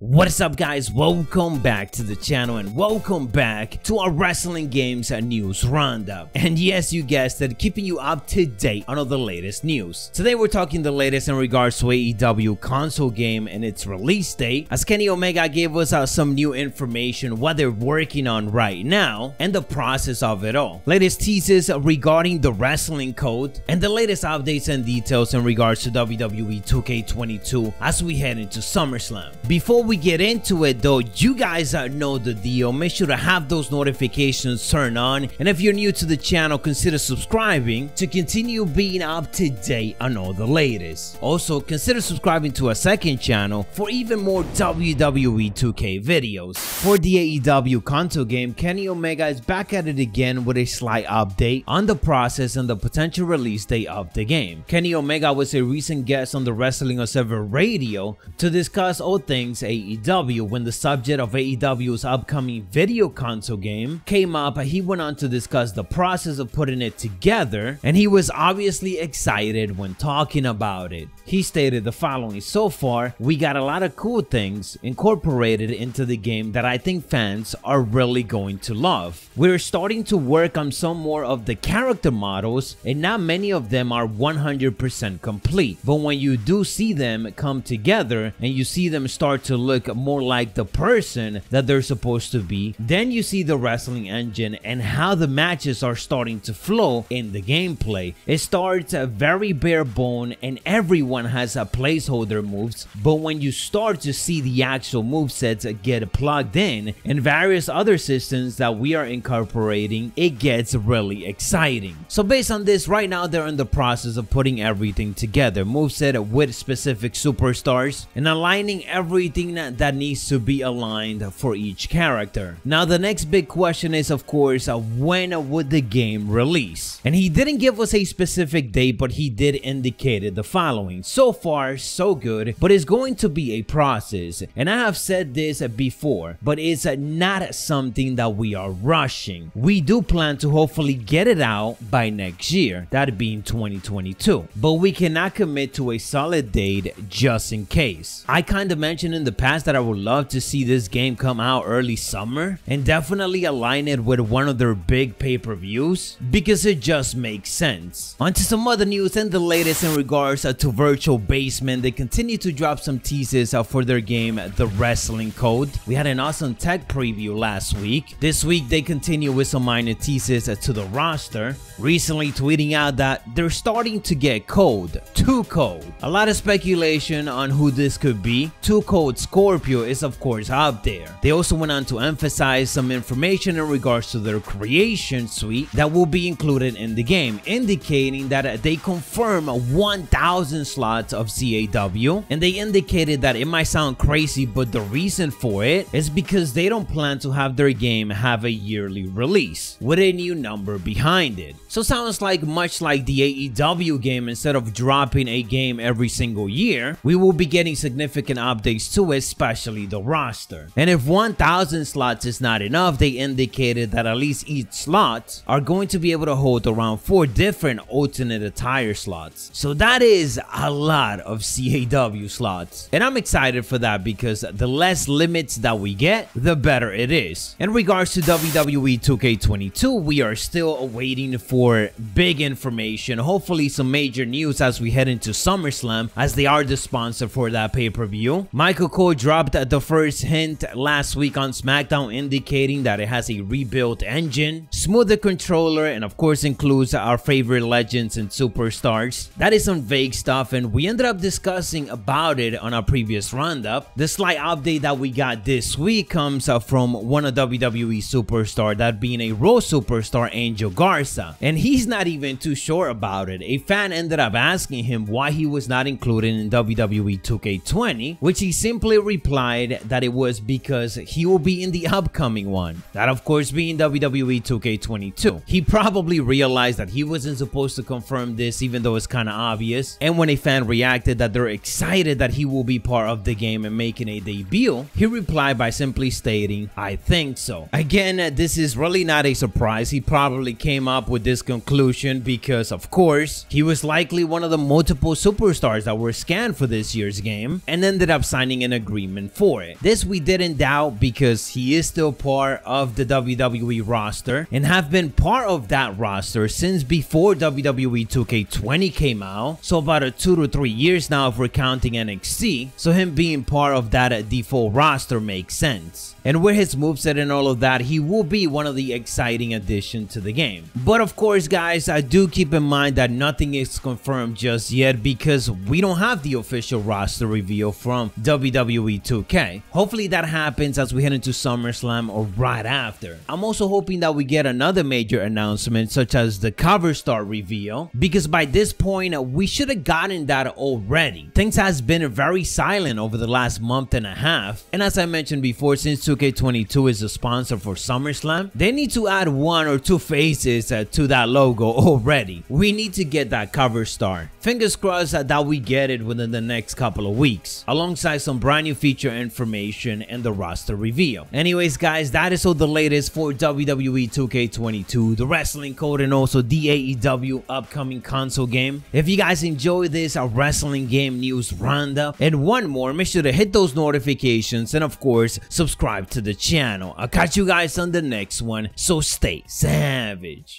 What is up, guys? Welcome back to the channel and welcome back to our wrestling games and news roundup. And yes, you guessed it, keeping you up to date on all the latest news. Today we're talking the latest in regards to AEW console game and its release date, as Kenny Omega gave us some new information, what they're working on right now and the process of it all. Latest teases regarding the wrestling code and the latest updates and details in regards to WWE 2K22 as we head into SummerSlam. Before we get into it though, you guys know the deal. Make sure to have those notifications turned on, and if you're new to the channel, consider subscribing to continue being up to date on all the latest. Also, consider subscribing to a second channel for even more WWE 2K videos. For the AEW console game, Kenny Omega is back at it again with a slight update on the process and the potential release date of the game. Kenny Omega was a recent guest on the Wrestling Observer Radio to discuss all things AEW. When the subject of AEW's upcoming video console game came up, he went on to discuss the process of putting it together, and he was obviously excited when talking about it. He stated the following: "So far, we got a lot of cool things incorporated into the game that I think fans are really going to love. We're starting to work on some more of the character models, and not many of them are 100% complete, but when you do see them come together and you see them start to look more like the person that they're supposed to be, then you see the wrestling engine and how the matches are starting to flow in the gameplay. It starts very bare bone and everyone has a placeholder moves, but when you start to see the actual movesets get plugged in and various other systems that we are incorporating, it gets really exciting." So based on this, right now they're in the process of putting everything together, moveset with specific superstars, and aligning everything that needs to be aligned for each character. Now the next big question is, of course, when would the game release? And he didn't give us a specific date, but he did indicate the following: "So far so good, but it's going to be a process, and I have said this before, but it's not something that we are rushing. We do plan to hopefully get it out by next year, that being 2022, but we cannot commit to a solid date just in case. I kind of mentioned in the past that I would love to see this game come out early summer and definitely align it with one of their big pay-per-views because it just makes sense." On to some other news and the latest in regards to Virtual Basement. They continue to drop some teases for their game, The Wrestling Code. We had an awesome tech preview last week. This week they continue with some minor teases to the roster, recently tweeting out that they're starting to get code, 2 Code. A lot of speculation on who this could be. 2 Code Scorpio is of course out there. They also went on to emphasize some information in regards to their creation suite that will be included in the game, indicating that they confirm 1,000 slots of CAW, and they indicated that it might sound crazy, but the reason for it is because they don't plan to have their game have a yearly release with a new number behind it. So sounds like much like the AEW game, instead of dropping a game every single year, we will be getting significant updates to it, especially the roster. And if 1,000 slots is not enough, they indicated that at least each slot are going to be able to hold around 4 different alternate attire slots. So that is a lot of CAW slots, and I'm excited for that because the less limits that we get, the better it is. In regards to WWE 2K22, we are still waiting for big information, hopefully some major news as we head into SummerSlam, as they are the sponsor for that pay-per-view. Michael Cole dropped the first hint last week on SmackDown, indicating that it has a rebuilt engine, smoother controller, and of course includes our favorite legends and superstars. That is some vague stuff, and we ended up discussing about it on our previous roundup. The slight update that we got this week comes from one of WWE superstar, that being a Raw superstar, Angel Garza, and he's not even too sure about it. A fan ended up asking him why he was not included in WWE 2K20, which he simply replied that it was because he will be in the upcoming one, that of course being WWE 2K22. He probably realized that he wasn't supposed to confirm this, even though it's kind of obvious, and when a fan reacted that they're excited that he will be part of the game and making a debut, he replied by simply stating, "I think so." Again, this is really not a surprise. He probably came up with this conclusion because of course he was likely one of the multiple superstars that were scanned for this year's game and ended up signing an agreement agreement for it. This we didn't doubt because he is still part of the WWE roster and have been part of that roster since before WWE 2K20 came out, so about 2 to 3 years now if we're counting NXT, so him being part of that default roster makes sense. And with his moveset and all of that, he will be one of the exciting additions to the game. But of course guys, I do keep in mind that nothing is confirmed just yet because we don't have the official roster reveal from WWE 2K. Hopefully that happens as we head into SummerSlam or right after. I'm also hoping that we get another major announcement such as the cover star reveal, because by this point we should have gotten that already. Things has been very silent over the last month and a half, and as I mentioned before, since 2K22 is a sponsor for SummerSlam, they need to add 1 or 2 faces to that logo already. We need to get that cover star. Fingers crossed that we get it within the next couple of weeks, alongside some brand new feature information and the roster reveal. Anyways guys, that is all the latest for WWE 2K22, the wrestling code, and also the AEW upcoming console game. If you guys enjoyed this wrestling game news roundup and one more, make sure to hit those notifications and of course subscribe to the channel. I'll catch you guys on the next one, so stay savage.